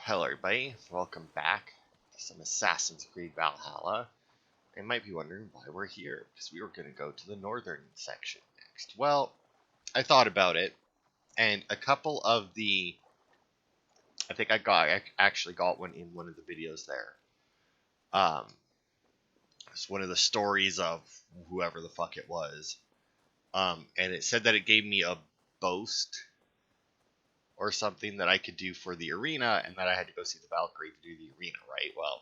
Hello everybody, welcome back to some Assassin's Creed Valhalla. You might be wondering why we're here, because we were going to go to the northern section next. Well, I thought about it, and a couple of the... I actually got one in one of the videos there. It's one of the stories of whoever the fuck it was. And it said that it gave me a boast or something that I could do for the arena, and that I had to go see the Valkyrie to do the arena, right? Well,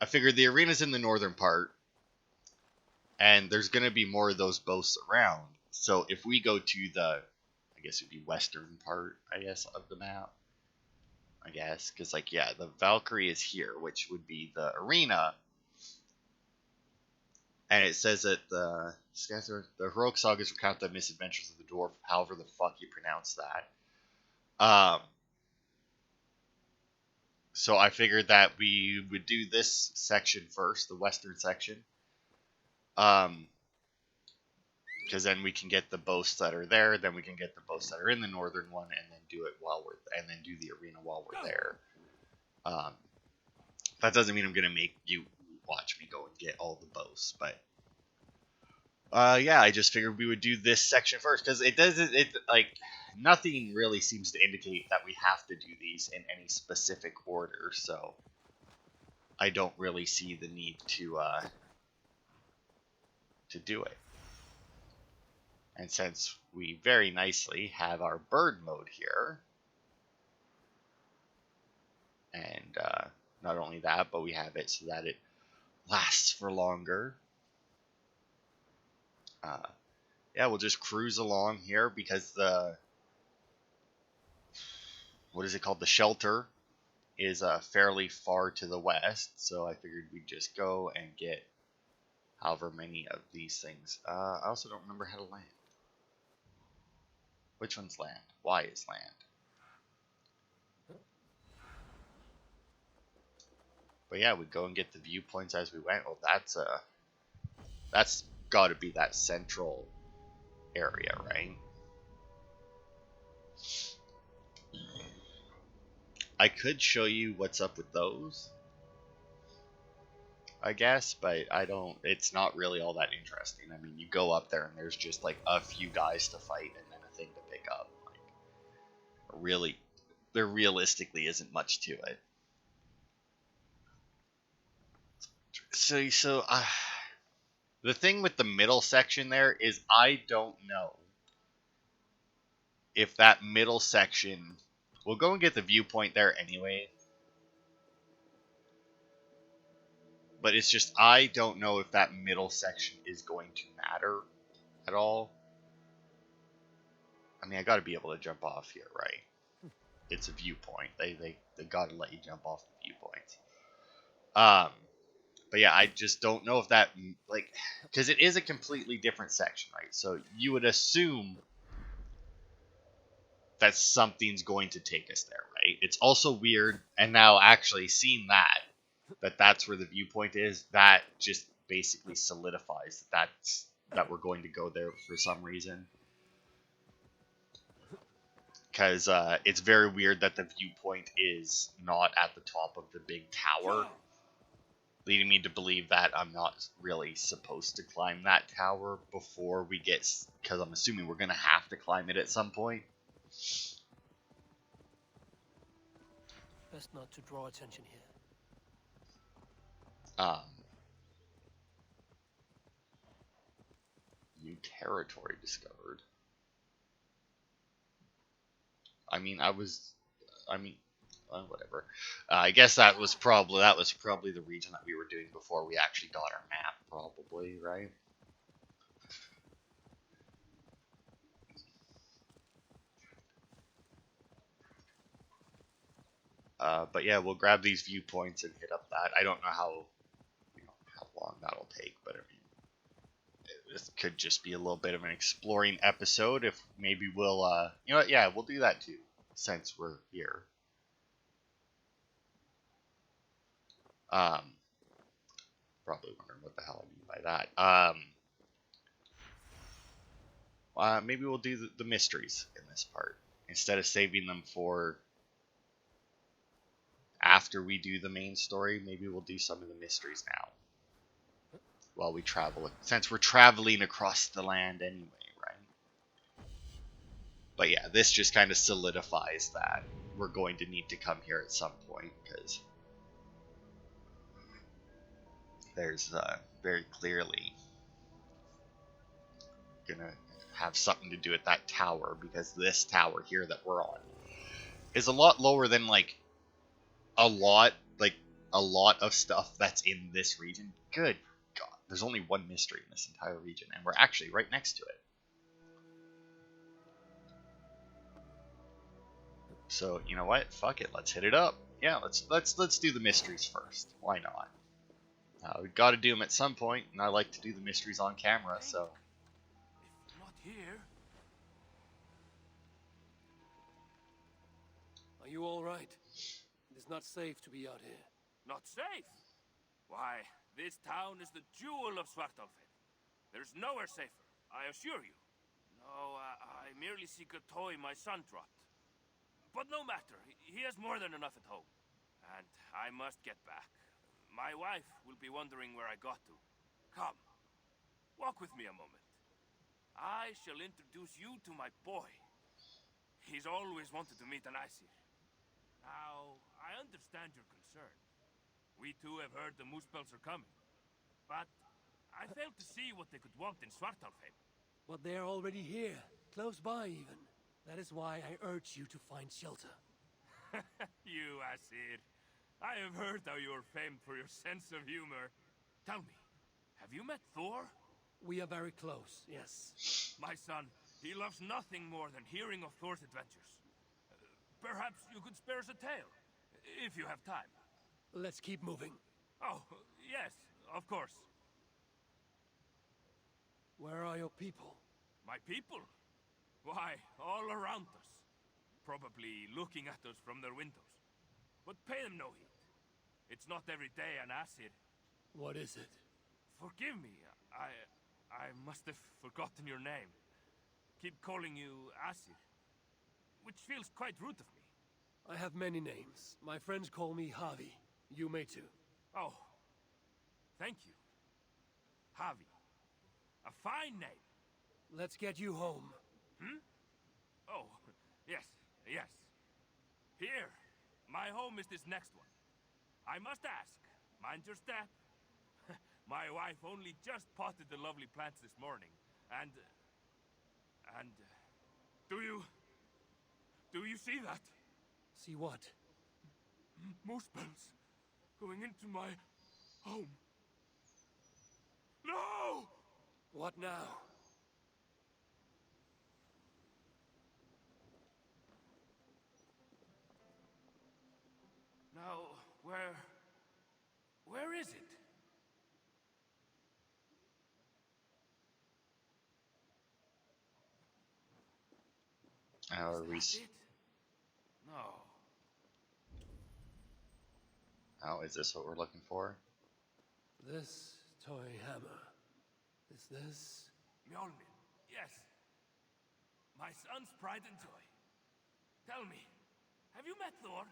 I figured the arena's in the northern part, and there's going to be more of those boasts around. So if we go to the, I guess it'd be western part, of the map. I guess, because, the Valkyrie is here, which would be the arena. And it says that the heroic sagas recount the misadventures of the dwarf, however the fuck you pronounce that. So I figured that we would do this section first, the western section. Because then we can get the boasts that are there, then we can get the boasts that are in the northern one, and then do the arena while we're there. That doesn't mean I'm gonna make you watch me go and get all the boasts, but I just figured we would do this section first, because nothing really seems to indicate that we have to do these in any specific order, so I don't really see the need to do it. And since we very nicely have our bird mode here, and not only that, but we have it so that it lasts for longer. We'll just cruise along here, because the shelter is fairly far to the west, so I figured we'd just go and get however many of these things. I also don't remember how to land. Which one's land? Y is land. But yeah, we'd go and get the viewpoints as we went. Oh, that's got to be that central area, right? I could show you what's up with those, I guess, but it's not really all that interesting. I mean, you go up there and there's just like a few guys to fight and then a thing to pick up. There realistically isn't much to it. So the thing with the middle section there is I don't know if that middle section... We'll go and get the viewpoint there anyway. But it's just, I don't know if that middle section is going to matter at all. I mean, I gotta be able to jump off here, right? It's a viewpoint. They gotta let you jump off the viewpoints. But yeah, I just don't know if that, because it is a completely different section, right? So you would assume that something's going to take us there, right? It's also weird, and now actually seeing that's where the viewpoint is, that just basically solidifies that we're going to go there for some reason. Because it's very weird that the viewpoint is not at the top of the big tower, leading me to believe that I'm not really supposed to climb that tower before we get... Because I'm assuming we're going to have to climb it at some point. Best not to draw attention here. New territory discovered. Whatever. I guess that was probably the region that we were doing before we actually got our map, probably, right? But yeah, we'll grab these viewpoints and hit up that. I don't know how long that'll take, but I mean, this could just be a little bit of an exploring episode. If maybe we'll, we'll do that too, since we're here. Probably wondering what the hell I mean by that. Maybe we'll do the mysteries in this part instead of saving them for after we do the main story, maybe we'll do some of the mysteries now while we travel, since we're traveling across the land anyway, right? But yeah, this just kind of solidifies that we're going to need to come here at some point, because there's very clearly gonna have something to do with that tower, because this tower here that we're on is a lot lower than like a lot of stuff that's in this region. Good God, there's only one mystery in this entire region, and we're actually right next to it. So you know what? Fuck it, let's hit it up. Yeah, let's do the mysteries first. Why not? We've got to do them at some point, and I like to do the mysteries on camera. So. If not here. Are you all right? It is not safe to be out here. Not safe? Why, this town is the jewel of Svartalfheim. There's nowhere safer, I assure you. No, I merely seek a toy my son dropped. But no matter, he has more than enough at home. And I must get back. My wife will be wondering where I got to. Come, walk with me a moment. I shall introduce you to my boy. He's always wanted to meet an Aesir. Now, I understand your concern. We too have heard the Muspels are coming. But I failed to see what they could want in Svartalfheim. But they are already here, close by even. That is why I urge you to find shelter. You Aesir. I have heard how you are famed for your sense of humor. Tell me, have you met Thor? We are very close, yes. My son, he loves nothing more than hearing of Thor's adventures. Perhaps you could spare us a tale, if you have time. Let's keep moving. Oh, yes, of course. Where are your people? My people? Why, all around us. Probably looking at us from their windows. But pay them no heed. It's not every day an Aesir. What is it? Forgive me, I must have forgotten your name. Keep calling you Aesir, which feels quite rude of me. I have many names. My friends call me Havi. You may too. Oh, thank you. Havi. A fine name. Let's get you home. Hmm? Oh, yes, yes. Here, my home is this next one. I must ask, mind your step. My wife only just potted the lovely plants this morning, and do you see that? See what? Muspels going into my home. No! What now? Now, where is it? Is that it? No. Oh, is this what we're looking for? This toy hammer. Is this? Mjolnir, yes. My son's pride and joy. Tell me, have you met Thor?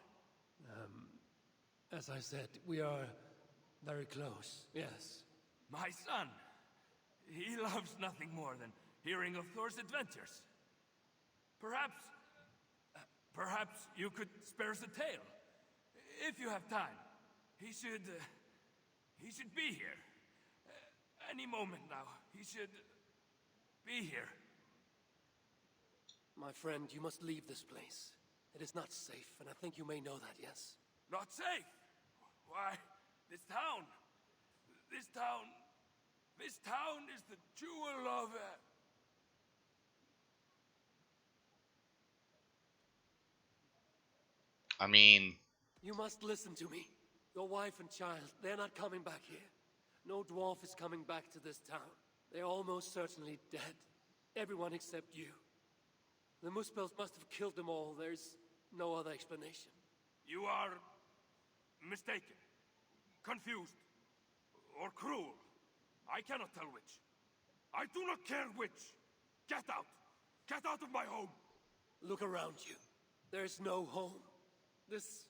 As I said, we are very close, yes. My son. He loves nothing more than hearing of Thor's adventures. Perhaps you could spare us a tale. If you have time. He should be here. Any moment now. He should be here. My friend, you must leave this place. It is not safe, and I think you may know that, yes? Not safe? Why, this town is the jewel of... I mean... You must listen to me. Your wife and child, they're not coming back here. No dwarf is coming back to this town. They're almost certainly dead. Everyone except you. The Muspels must have killed them all. There's no other explanation. You are mistaken, confused, or cruel. I cannot tell which. I do not care which. Get out! Get out of my home! Look around you. There's no home. This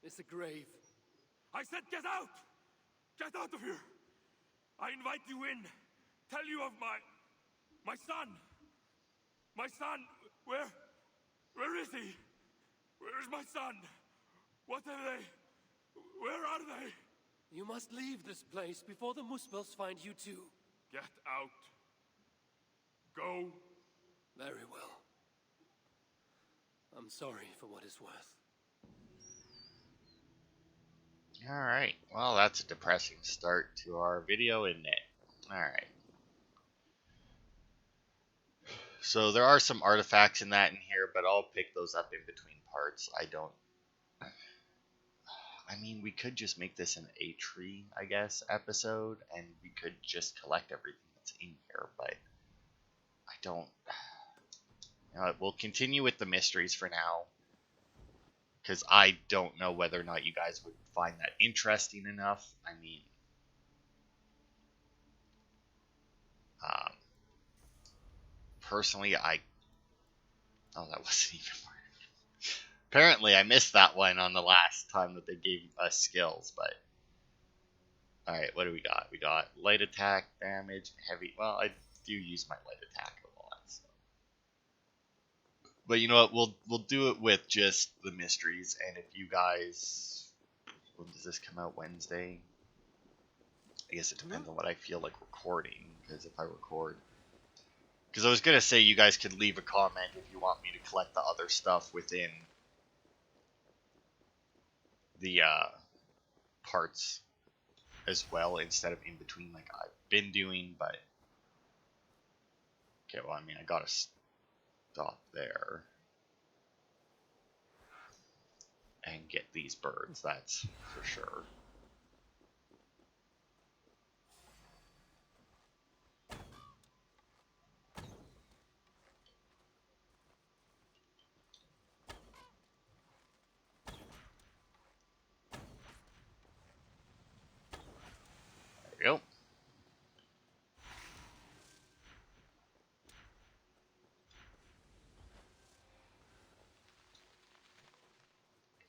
is a grave. I said get out! Get out of here! I invite you in. Tell you of my son. My son, where is he? Where is my son? What are they? Where are they? You must leave this place before the Muspels find you too. Get out. Go. Very well. I'm sorry for what it's worth. Alright, well, that's a depressing start to our video, isn't it? Alright. So there are some artifacts in that in here, but I'll pick those up in between parts. I mean, we could just make this an A tree, I guess, episode, and we could just collect everything that's in here, but I don't... You know what, we'll continue with the mysteries for now, because I don't know whether or not you guys would find that interesting enough. I mean, personally, oh, that wasn't even more. Apparently, I missed that one on the last time that they gave us skills, but... Alright, what do we got? We got light attack, damage, heavy... Well, I do use my light attack a lot, so... But you know what? We'll do it with just the mysteries, and if you guys... When does this come out? Wednesday? I guess it depends on what I feel like recording, because if I record... Because I was going to say you guys could leave a comment if you want me to collect the other stuff within the parts as well, instead of in between like I've been doing, but... Okay, well, I mean, I gotta stop there and get these birds, that's for sure. There we go.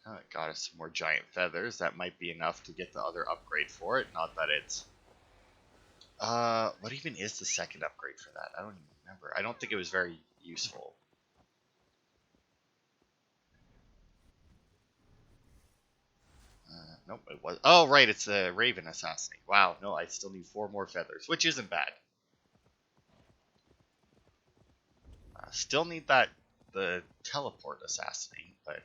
Oh, it got us some more giant feathers. That might be enough to get the other upgrade for it. Not that it's... what even is the second upgrade for that? I don't even remember. I don't think it was very useful. Nope, it was... Oh, right, it's a Raven Assassinate. Wow, no, I still need 4 more feathers, which isn't bad. Still need the Teleport Assassinate, but...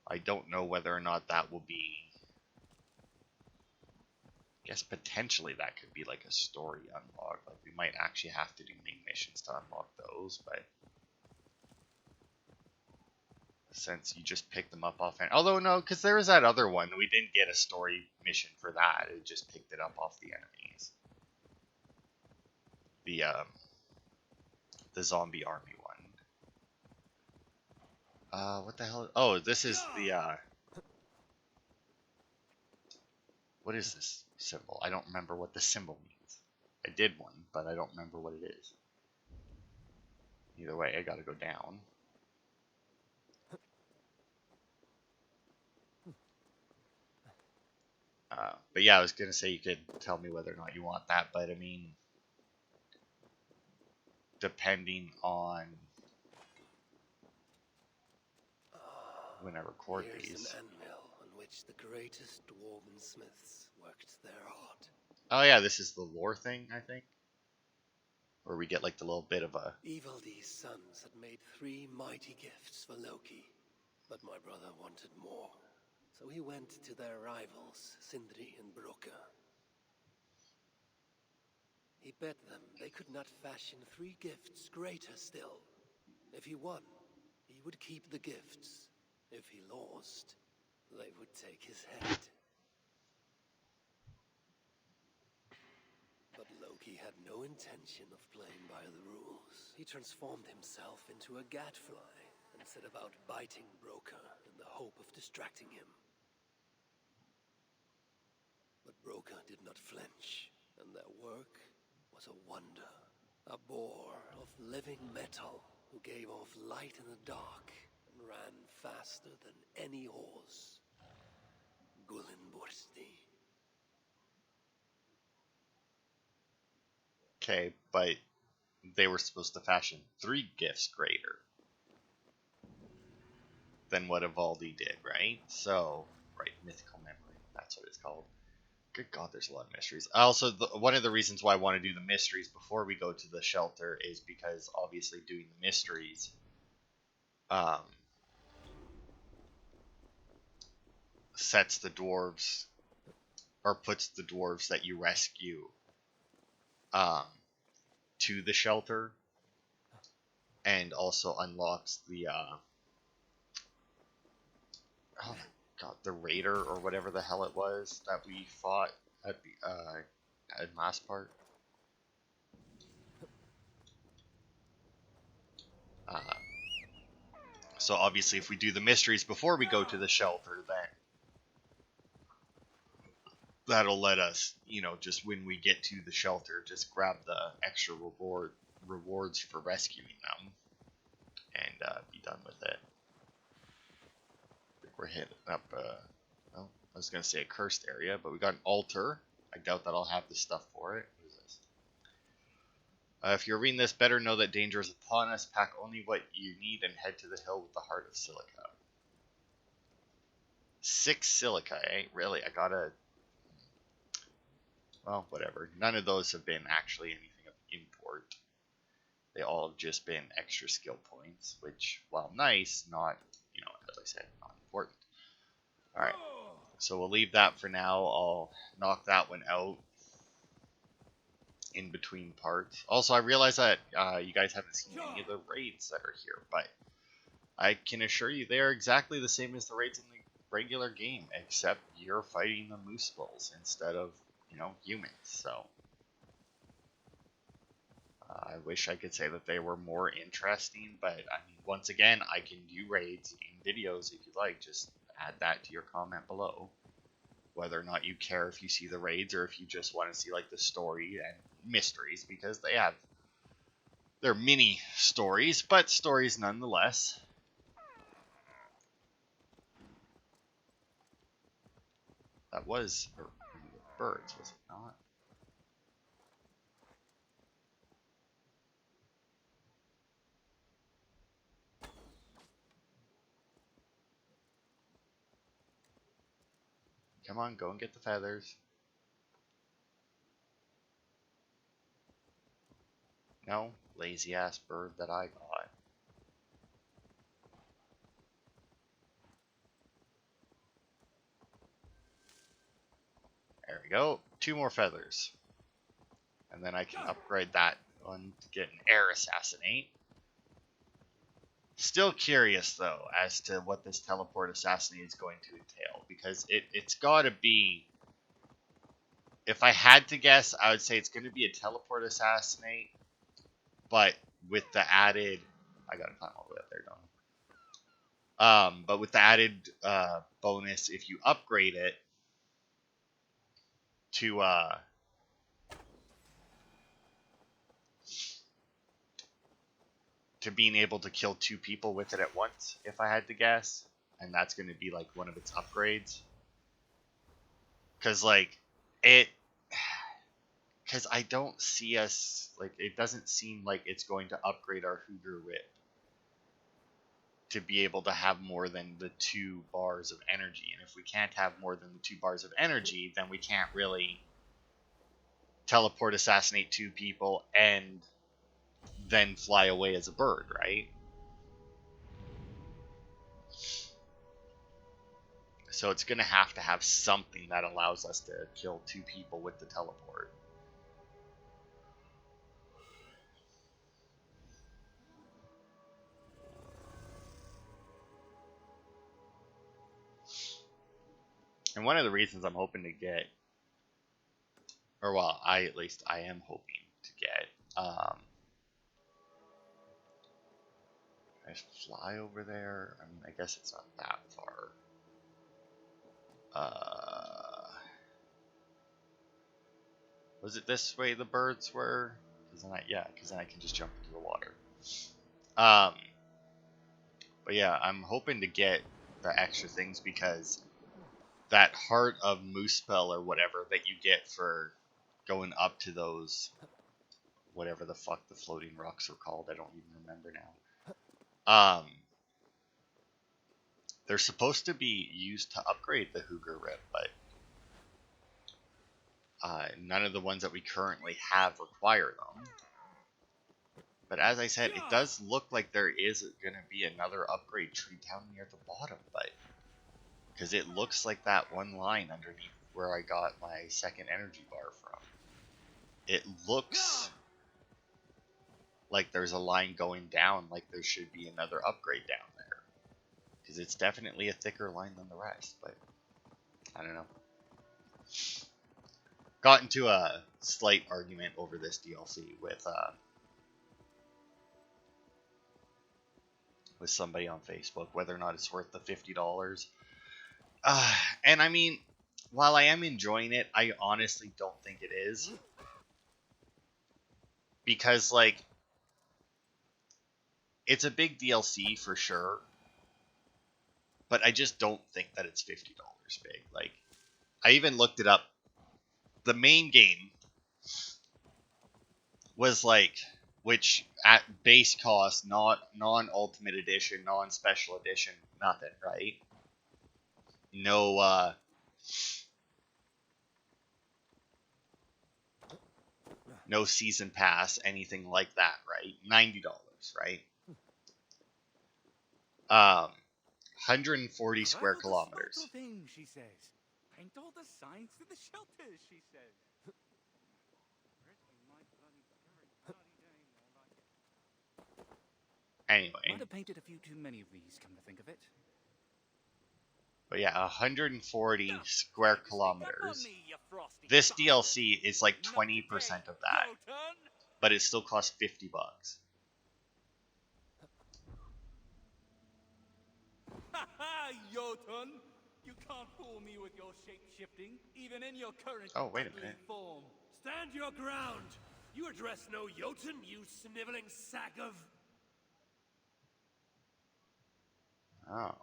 I don't know whether or not that will be... I guess potentially that could be like a story unlock. Like we might actually have to do main missions to unlock those, but... Since you just pick them up off... Although no, because there was that other one. We didn't get a story mission for that. It just picked it up off the enemies. The zombie army one. What the hell? Oh, this is the, what is this symbol? I don't remember what the symbol means. I did one, but I don't remember what it is. Either way, I gotta go down. But yeah, I was gonna say you could tell me whether or not you want that, but I mean, depending on when I record Here's these. an anvil on which the greatest dwarven smiths worked their art. Oh yeah, this is the lore thing, I think. Where we get like the little bit of a... Ivaldi's sons had made 3 mighty gifts for Loki, but my brother wanted more. So he went to their rivals, Sindri and Broka. He bet them they could not fashion 3 gifts greater still. If he won, he would keep the gifts. If he lost, they would take his head. But Loki had no intention of playing by the rules. He transformed himself into a gadfly and set about biting Broka in the hope of distracting him. But Broka did not flinch, and their work was a wonder. A boar of living metal who gave off light in the dark and ran faster than any horse. Okay, but they were supposed to fashion 3 gifts greater than what Ivaldi did, right? So, right, mythical memory, that's what it's called. Good God, there's a lot of mysteries. Also, one of the reasons why I want to do the mysteries before we go to the shelter is because obviously doing the mysteries sets the dwarves, or puts the dwarves that you rescue um, to the shelter, and also unlocks the oh my God, the raider or whatever the hell it was that we fought at the last part. So obviously, if we do the mysteries before we go to the shelter, then that'll let us, just when we get to the shelter, just grab the extra rewards for rescuing them, and be done with it. I think we're hitting up. Well, I was gonna say a cursed area, but we got an altar. I doubt that I'll have the stuff for it. What is this? If you're reading this, better know that danger is upon us. Pack only what you need and head to the hill with the heart of silica. 6 silica, eh? Really? I gotta... Well, whatever. None of those have been actually anything of import. They all have just been extra skill points, which, while nice, not, as I said, not important. Alright, so we'll leave that for now. I'll knock that one out in between parts. Also, I realize that you guys haven't seen any of the raids that are here, but I can assure you they are exactly the same as the raids in the regular game, except you're fighting the moose bulls instead of, humans. So I wish I could say that they were more interesting, but I mean, once again, I can do raids in videos if you like. Just add that to your comment below, whether or not you care if you see the raids or if you just want to see like the story and mysteries, because they have their mini stories, but stories nonetheless. That was birds, was it not? Come on, go and get the feathers. No, lazy ass bird that I got. There we go. 2 more feathers. And then I can upgrade that one to get an air assassinate. Still curious, though, as to what this teleport assassinate is going to entail. Because it's got to be... If I had to guess, I would say it's going to be a teleport assassinate. But with the added... I gotta climb all the way up there, don't I? But with the added bonus, if you upgrade it to being able to kill 2 people with it at once, if I had to guess. And that's going to be like one of its upgrades. Because like because I don't see us, like, it doesn't seem like it's going to upgrade our Hugr whip to be able to have more than the 2 bars of energy. And if we can't have more than the 2 bars of energy, then we can't really teleport assassinate 2 people and then fly away as a bird, right? So it's going to have something that allows us to kill 2 people with the teleport. And one of the reasons I'm hoping to get, or well, I am hoping to get, I fly over there? I mean, I guess it's not that far. Was it this way the birds were? Because then I can just jump into the water. But yeah, I'm hoping to get the extra things because that Heart of Moose spell or whatever that you get for going up to those, whatever the fuck the floating rocks are called. I don't even remember now. They're supposed to be used to upgrade the Hugr rip, but none of the ones that we currently have require them. But as I said, it does look like there is going to be another upgrade tree down near the bottom, but because it looks like that one line underneath where I got my second energy bar from. It looks like there's a line going down, like there should be another upgrade down there. Because it's definitely a thicker line than the rest, but I don't know. Got into a slight argument over this DLC with somebody on Facebook, whether or not it's worth the $50. And I mean, while I am enjoying it, I honestly don't think it is. Because, like, it's a big DLC for sure, but I just don't think that it's $50 big. Like, I even looked it up. The main game was like, which at base cost, not non-ultimate edition, non-special edition, nothing, right? No, no season pass, anything like that, right? $90, right? 140 square kilometers. Thing, she says. Paint all the signs to the shelters, she says. Anyway. Might have painted a few too many of these, come to think of it. But yeah, 140 square kilometers. This DLC is like 20% of that. But it still costs $50. Haha, Jotun! You can't fool me with your shape-shifting, even in your current wait a minute. form. Stand your ground! You address no Jotun, you sniveling sack of... Oh.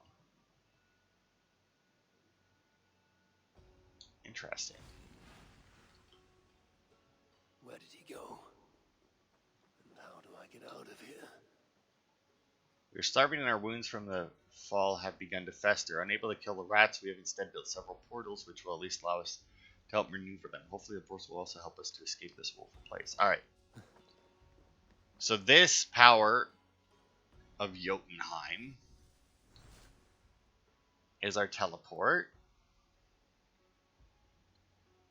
Interesting. Where did he go? And how do I get out of here? We're starving and our wounds from the fall have begun to fester. Unable to kill the rats, we have instead built several portals, which will at least allow us to help maneuver them. Hopefully the portals will also help us to escape this woeful place. Alright. So this power of Jotunheim is our teleport.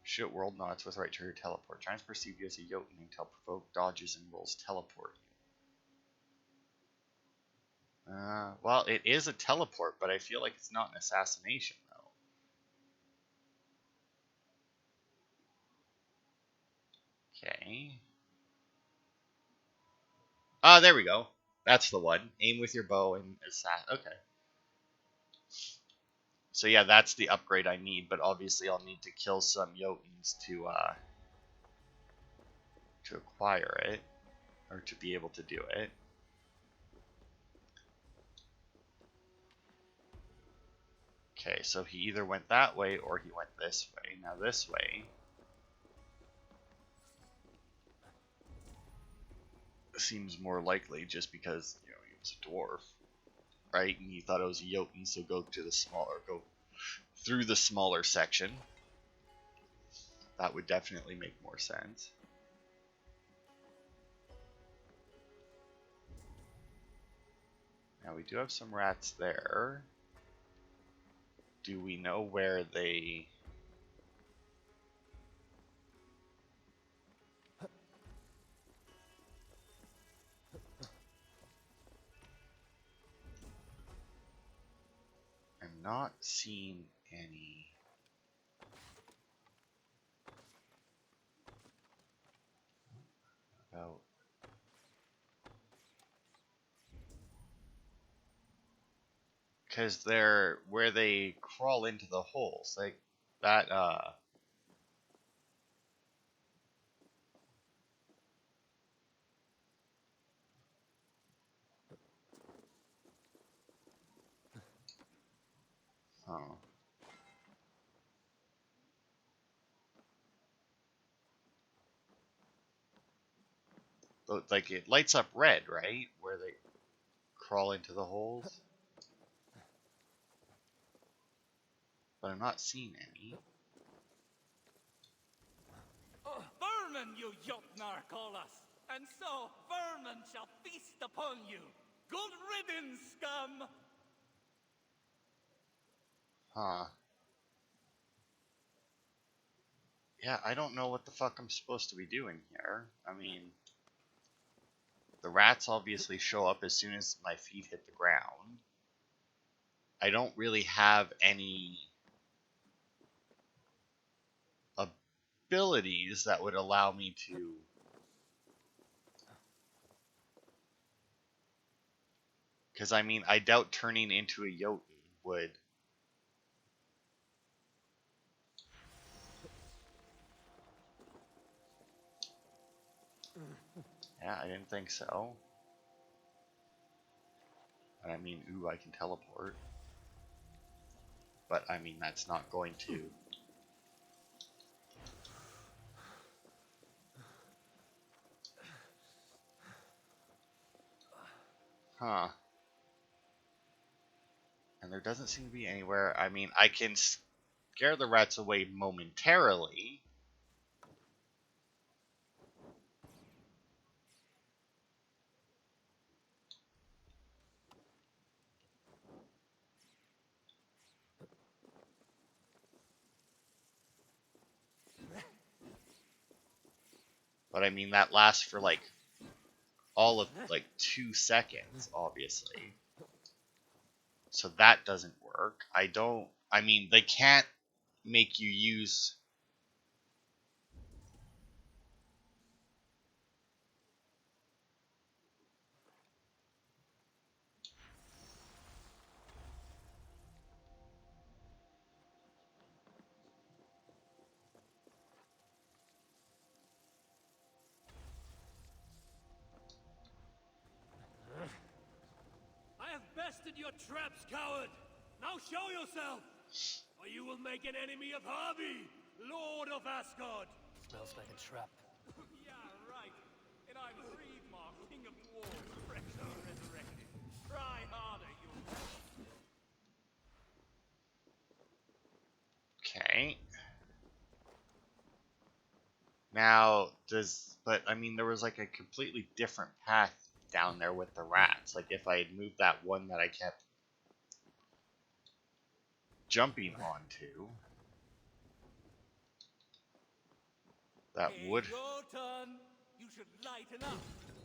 Shoot world knots with right trigger teleport. Tries to perceive you as a Jotun until provoke dodges and rolls teleport. Well, it is a teleport, but I feel like it's not an assassination, though. Okay. Ah, there we go. That's the one. Aim with your bow and okay. So yeah, that's the upgrade I need, but obviously I'll need to kill some Jotuns to acquire it, or to be able to do it. Okay, so he either went that way or he went this way. Now this way seems more likely, just because, you know, he was a dwarf, right? And he thought it was a Jotun, so go through the smaller section. That would definitely make more sense. Now we do have some rats there. Do we know where they... I'm not seeing any... about... Because they're where they crawl into the holes, like that. Oh. Like, it lights up red, right? Where they crawl into the holes. But I'm not seeing any. Vermin, you Jotnar call us, and so vermin shall feast upon you. Good riddance, scum! Huh. Yeah, I don't know what the fuck I'm supposed to be doing here. I mean, the rats obviously show up as soon as my feet hit the ground. I don't really have any abilities that would allow me to because I mean, I doubt turning into a Jotun would. Yeah, I didn't think so. And I mean, ooh, I can teleport. But I mean, that's not going to. Huh. And there doesn't seem to be anywhere. I mean, I can scare the rats away momentarily. But I mean, that lasts for like all of like 2 seconds, obviously. So that doesn't work. I mean, they can't make you use. I have bested your traps, coward! Now show yourself! Or you will make an enemy of Havi, Lord of Asgard! Smells like a trap. Yeah, right. And I'm Friedmar, king of dwarves, fresh resurrected. Try harder, you. Okay. Now, but I mean, there was like a completely different path down there with the rats. Like, if I had moved that one that I kept jumping onto, that Hey, would. your turn. You should lighten up.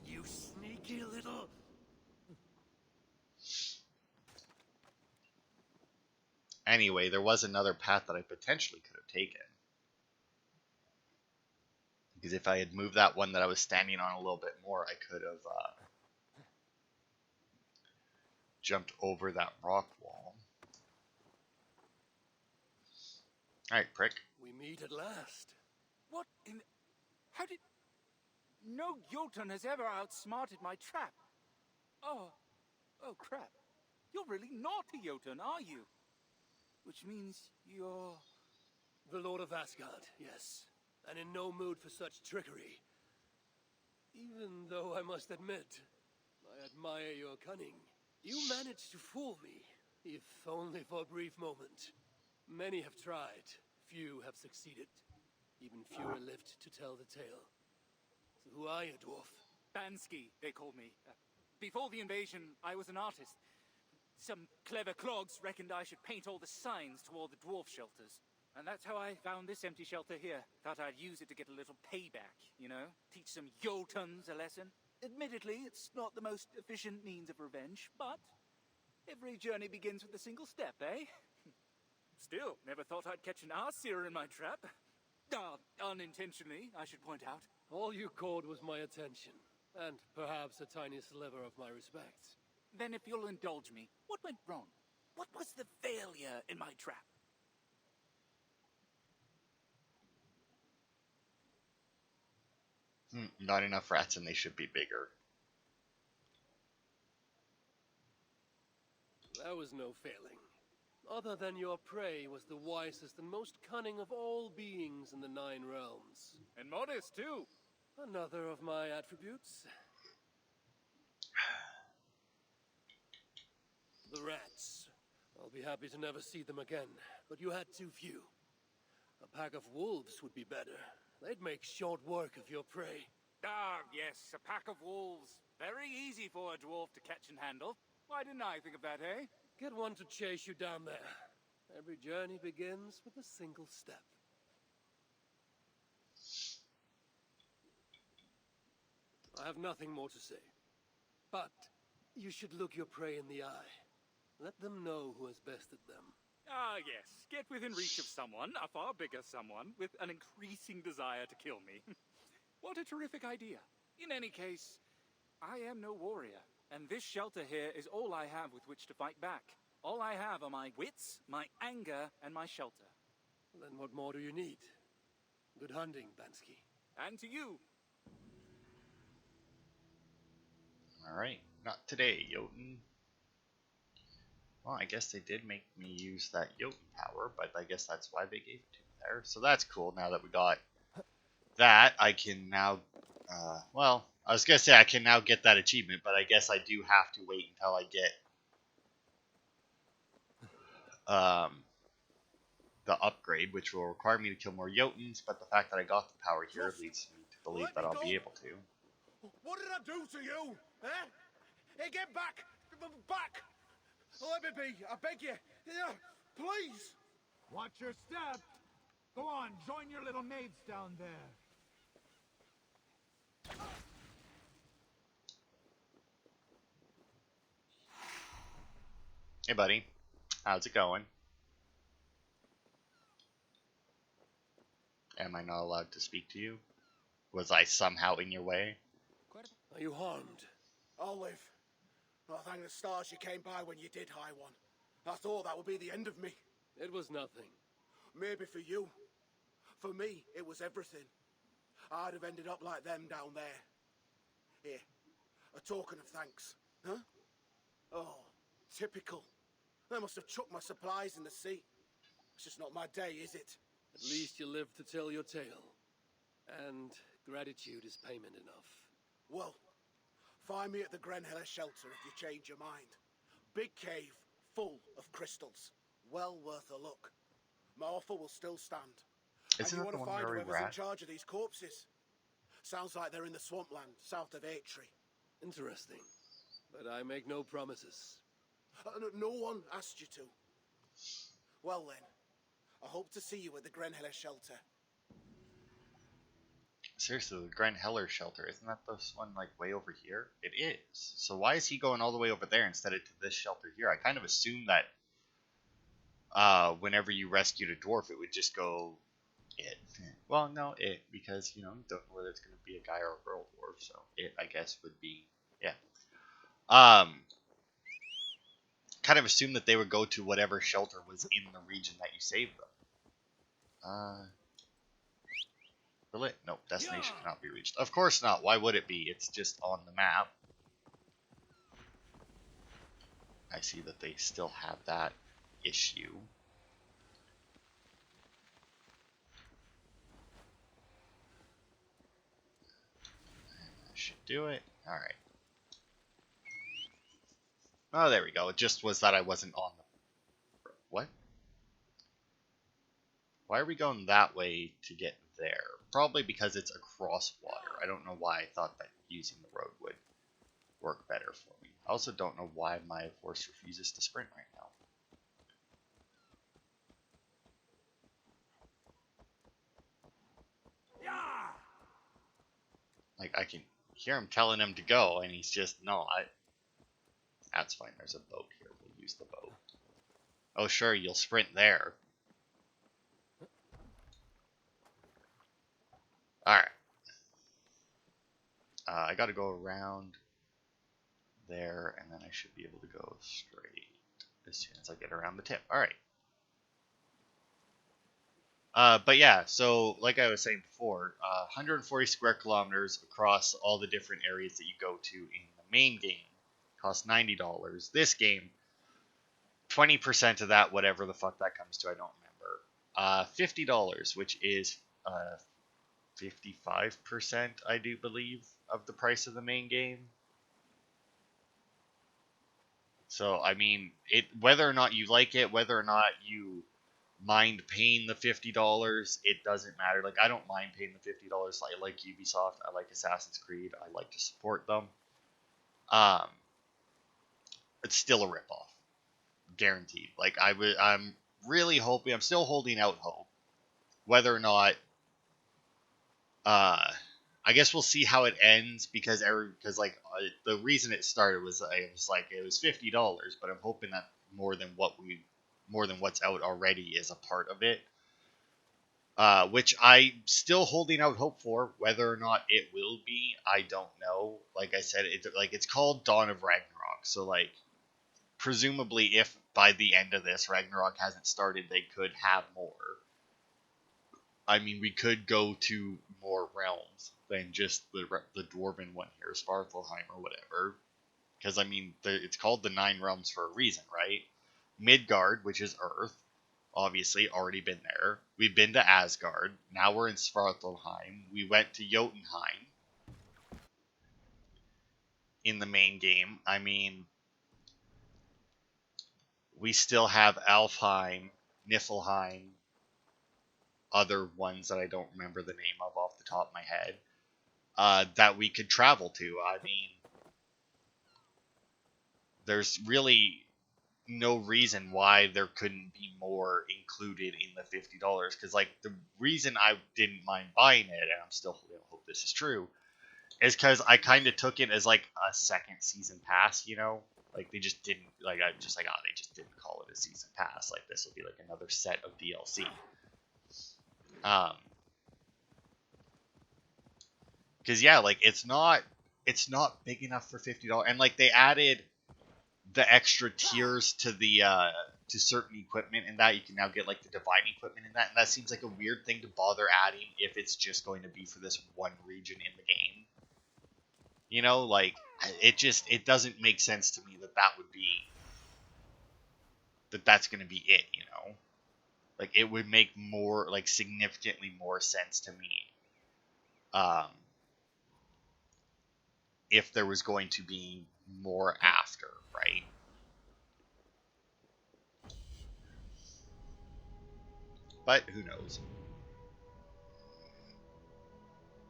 You sneaky little... Anyway, there was another path that I potentially could have taken. Because if I had moved that one that I was standing on a little bit more, I could have jumped over that rock wall. Alright, prick. We meet at last. What in... How did... No Jotun has ever outsmarted my trap. Oh crap. You're really not a Jotun, are you? Which means you're... The Lord of Asgard, yes. And in no mood for such trickery. Even though I must admit, I admire your cunning. You managed to fool me, if only for a brief moment. Many have tried, few have succeeded. Even fewer lived to tell the tale. So who are you, dwarf? Bansky, they called me. Before the invasion, I was an artist. Some clever clogs reckoned I should paint all the signs toward the dwarf shelters. And that's how I found this empty shelter here. Thought I'd use it to get a little payback, you know? Teach some Jotuns a lesson. Admittedly, it's not the most efficient means of revenge, but every journey begins with a single step, eh? Still, never thought I'd catch an Aesir in my trap. Unintentionally, I should point out. All you caught was my attention, and perhaps a tiny sliver of my respect. Then if you'll indulge me, what went wrong? What was the failure in my trap? Not enough rats and they should be bigger. There was no failing. Other than your prey was the wisest and most cunning of all beings in the 9 realms. And modest, too. Another of my attributes. The rats. I'll be happy to never see them again, but you had too few. A pack of wolves would be better. They'd make short work of your prey. Ah, yes, a pack of wolves. Very easy for a dwarf to catch and handle. Why didn't I think of that, eh? Get one to chase you down there. Every journey begins with a single step. I have nothing more to say. But you should look your prey in the eye. Let them know who has bested them. Ah, yes. Get within reach of someone, a far bigger someone, with an increasing desire to kill me. What a terrific idea. In any case, I am no warrior, and this shelter here is all I have with which to fight back. All I have are my wits, my anger, and my shelter. Then what more do you need? Good hunting, Bansky. And to you. Alright, not today, Jotun. Well, I guess they did make me use that Jotun power, but I guess that's why they gave it to me there. So that's cool. Now that we got that, I can now, well, I was going to say I can now get that achievement, but I guess I do have to wait until I get the upgrade, which will require me to kill more Jotuns, but the fact that I got the power here leads me to believe that I'll be able to. What did I do to you? Eh? Hey, get back! Back! Let me be, I beg you. Yeah, please! Watch your step! Go on, join your little mates down there. Hey, buddy. How's it going? Am I not allowed to speak to you? Was I somehow in your way? Are you harmed? Olive. Oh, thank the stars you came by when you did, High One. I thought that would be the end of me. It was nothing. Maybe for you. For me, it was everything. I'd have ended up like them down there. Here, a token of thanks. Huh? Oh, typical. They must have chucked my supplies in the sea. It's just not my day, is it? At least you lived to tell your tale. And gratitude is payment enough. Well, find me at the Grenheller shelter if you change your mind. Big cave, full of crystals. Well worth a look. My offer will still stand. Isn't and you that the want to one find where we whoever's were in at? charge of these corpses. Sounds like they're in the swampland, south of Atri. Interesting. But I make no promises. No one asked you to. Well then, I hope to see you at the Grenheller shelter. Seriously, the Grenheller shelter, isn't that this one like way over here? It is. So why is he going all the way over there instead of to this shelter here? I kind of assumed that whenever you rescued a dwarf, it would just go it. Well, no, it, because, you know, you don't know whether it's going to be a guy or a girl dwarf, so it, I guess, would be, yeah. Kind of assumed that they would go to whatever shelter was in the region that you saved them. Will it? Nope, destination cannot be reached. Of course not. Why would it be? It's just on the map. I see that they still have that issue. That should do it. Alright. Oh, there we go. It just was that I wasn't on the... What? Why are we going that way to get there? Probably because it's across water. I don't know why I thought that using the road would work better for me. I also don't know why my horse refuses to sprint right now. Like, I can hear him telling him to go, and he's just, no, that's fine, there's a boat here, we'll use the boat. Oh, sure, you'll sprint there. Alright. I gotta go around there, and then I should be able to go straight as soon as I get around the tip. Alright. But yeah, so like I was saying before, 140 square kilometers across all the different areas that you go to in the main game costs $90. This game, 20% of that, whatever the fuck that comes to, I don't remember. $50, which is 55%, I do believe, of the price of the main game. So, I mean, whether or not you like it, whether or not you mind paying the $50, it doesn't matter. Like, I don't mind paying the $50. I like Ubisoft. I like Assassin's Creed. I like to support them. It's still a ripoff, guaranteed. Like, I'm really hoping. I'm still holding out hope. Whether or not, I guess we'll see how it ends because the reason it started was it was $50, but I'm hoping that more than what's out already is a part of it. Which I'm still holding out hope for. Whether or not it will be, I don't know. Like I said, it's called Dawn of Ragnarok, so like presumably if by the end of this Ragnarok hasn't started, they could have more. I mean, we could go to more realms than just the dwarven one here, Svartalfheim or whatever. Because, I mean, it's called the Nine Realms for a reason, right? Midgard, which is Earth, obviously, already been there. We've been to Asgard. Now we're in Svartalfheim. We went to Jotunheim in the main game. I mean, we still have Alfheim, Niflheim, other ones that I don't remember the name of off the top of my head, that we could travel to. I mean, there's really no reason why there couldn't be more included in the $50. Because, like, the reason I didn't mind buying it, and I'm still hope this is true, is because I kind of took it as, like, a second season pass, you know? Like, they just didn't, they just didn't call it a season pass. Like, this will be, like, another set of DLC. Because, yeah, like, it's not big enough for $50. And, like, they added the extra tiers to the to certain equipment, and that you can now get like the divine equipment in that, and that seems like a weird thing to bother adding if it's just going to be for this one region in the game. You know, like it doesn't make sense to me that's going to be it. You know, like it would make more like significantly more sense to me, if there was going to be more after, right? But who knows?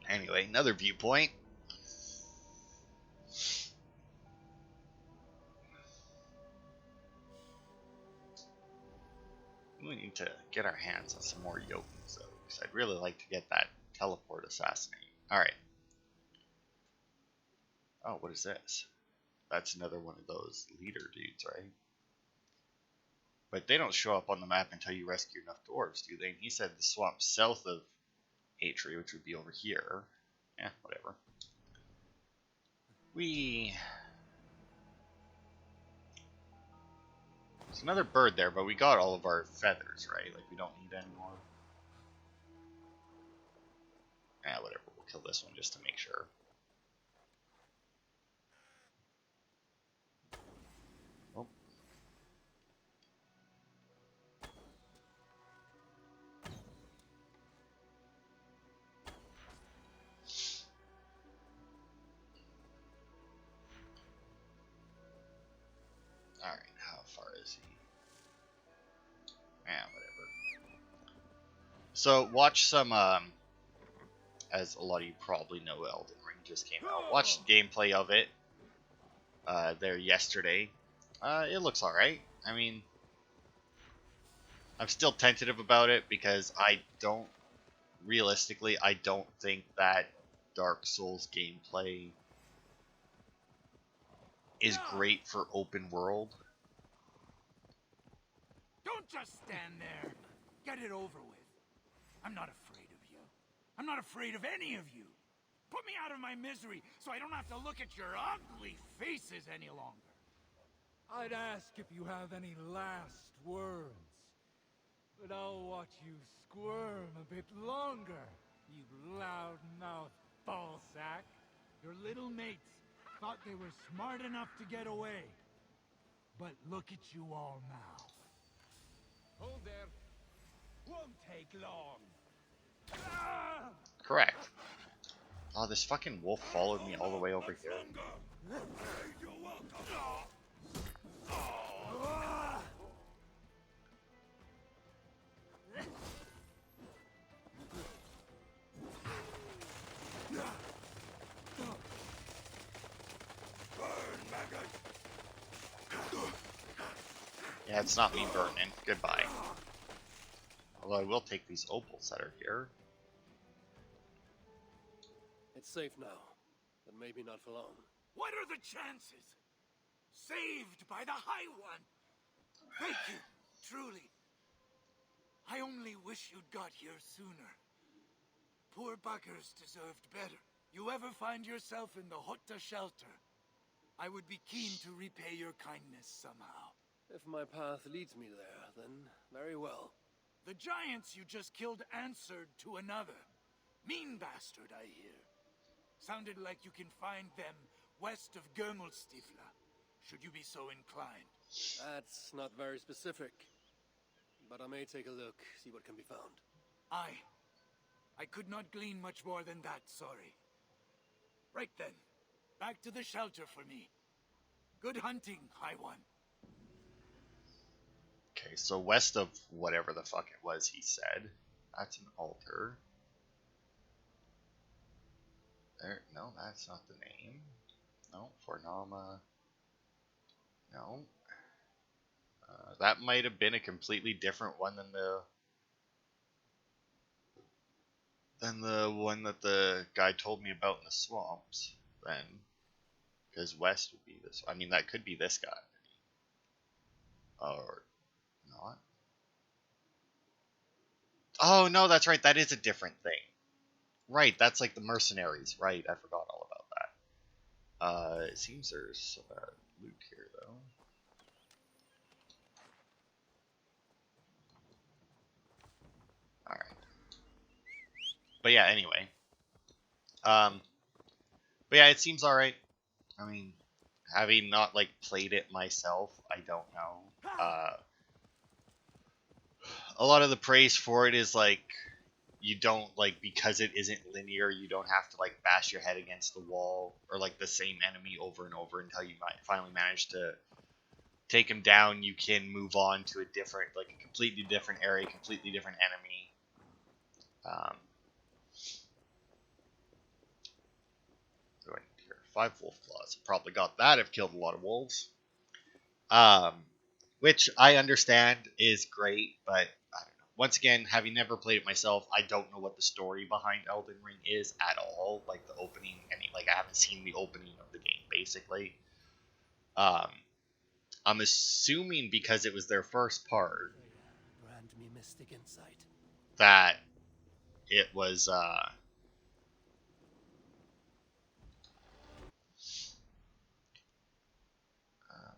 Anyway, another viewpoint. We need to get our hands on some more Jotuns, though, because I'd really like to get that teleport assassinate. Alright. Oh, what is this? That's another one of those leader dudes, right? But they don't show up on the map until you rescue enough dwarves, do they? And he said the swamp south of Atri, which would be over here. Yeah, whatever. There's another bird there, but we got all of our feathers, right? Like, we don't need any more. Whatever. We'll kill this one just to make sure. Oh. Alright, how far is he? Whatever. So, watch some, as a lot of you probably know, Elden Ring just came out. Watched gameplay of it, there yesterday. It looks alright. I mean, I'm still tentative about it because realistically, I don't think that Dark Souls gameplay is great for open world. Don't just stand there. Get it over with. I'm not afraid of you. I'm not afraid of any of you. Put me out of my misery so I don't have to look at your ugly faces any longer. I'd ask if you have any last words, but I'll watch you squirm a bit longer, you loud-mouthed ballsack. Your little mates thought they were smart enough to get away. But look at you all now. Hold there. Won't take long. Correct. Oh, this fucking wolf followed me all the way over here. Yeah, it's not me burning. Goodbye. Although I will take these opals that are here. It's safe now, but maybe not for long. What are the chances? Saved by the High One. Thank you, truly. I only wish you'd got here sooner. Poor buggers deserved better. You ever find yourself in the Hutta shelter, I would be keen to repay your kindness somehow. If my path leads me there, then very well. The giants you just killed answered to another. Mean bastard, I hear. Sounded like you can find them west of Germelstifla, should you be so inclined. That's not very specific. But I may take a look, see what can be found. I could not glean much more than that, sorry. Right then, back to the shelter for me. Good hunting, High One. Okay, so west of whatever the fuck it was he said. That's an altar. There, no, that's not the name. No, Fornama. No. That might have been a completely different one than the one that the guy told me about in the swamps. Then, because west would be this. I mean, that could be this guy, or not. Oh no, that's right. That is a different thing. Right, that's like the mercenaries. Right, I forgot all about that. It seems there's loot here though. All right. But yeah, anyway. But yeah, it seems all right. I mean, having not like played it myself, I don't know. A lot of the praise for it is like you don't like, because it isn't linear, you don't have to like bash your head against the wall or like the same enemy over and over until you might finally manage to take him down. You can move on to a different, like a completely different area, completely different enemy. What do I need here? 5 wolf claws. Probably got that. I've killed a lot of wolves. Which I understand is great, but I don't know. Once again, having never played it myself, I don't know what the story behind Elden Ring is at all. Like the opening, I haven't seen the opening of the game, basically. I'm assuming because it was their first part Grant me mystic insight. that it was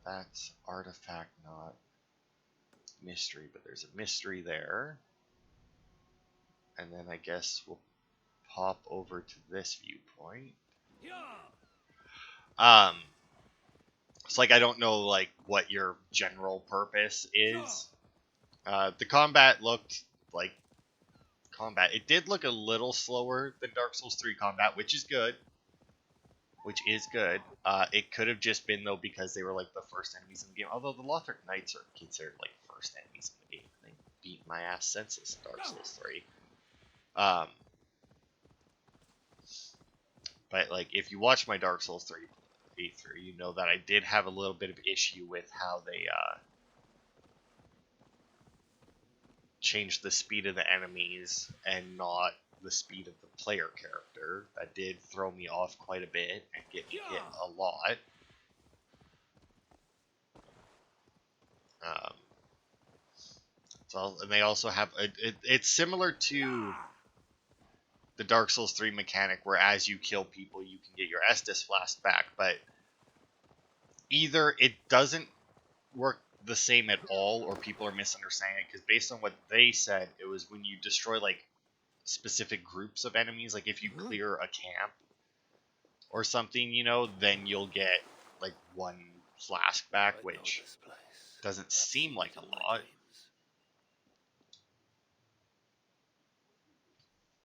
that's artifact, not mystery, but there's a mystery there. And then I guess we'll pop over to this viewpoint. It's like I don't know like what your general purpose is. The combat looked like combat. It did look a little slower than Dark Souls 3 combat, which is good. It could have just been though because they were like the first enemies in the game. Although the Lothric Knights are considered like first enemies in the game. They beat my ass senseless in Dark Souls 3. But like if you watch my Dark Souls 3 playthrough, you know that I did have a little bit of issue with how they changed the speed of the enemies and not the speed of the player character. That did throw me off quite a bit and get me hit a lot. And they also have it's similar to the Dark Souls 3 mechanic where as you kill people you can get your Estus Flask back, but either it doesn't work the same at all or people are misunderstanding it, because based on what they said, it was when you destroy like specific groups of enemies, like if you clear a camp or something, you know, then you'll get like 1 flask back, which doesn't seem like a lot.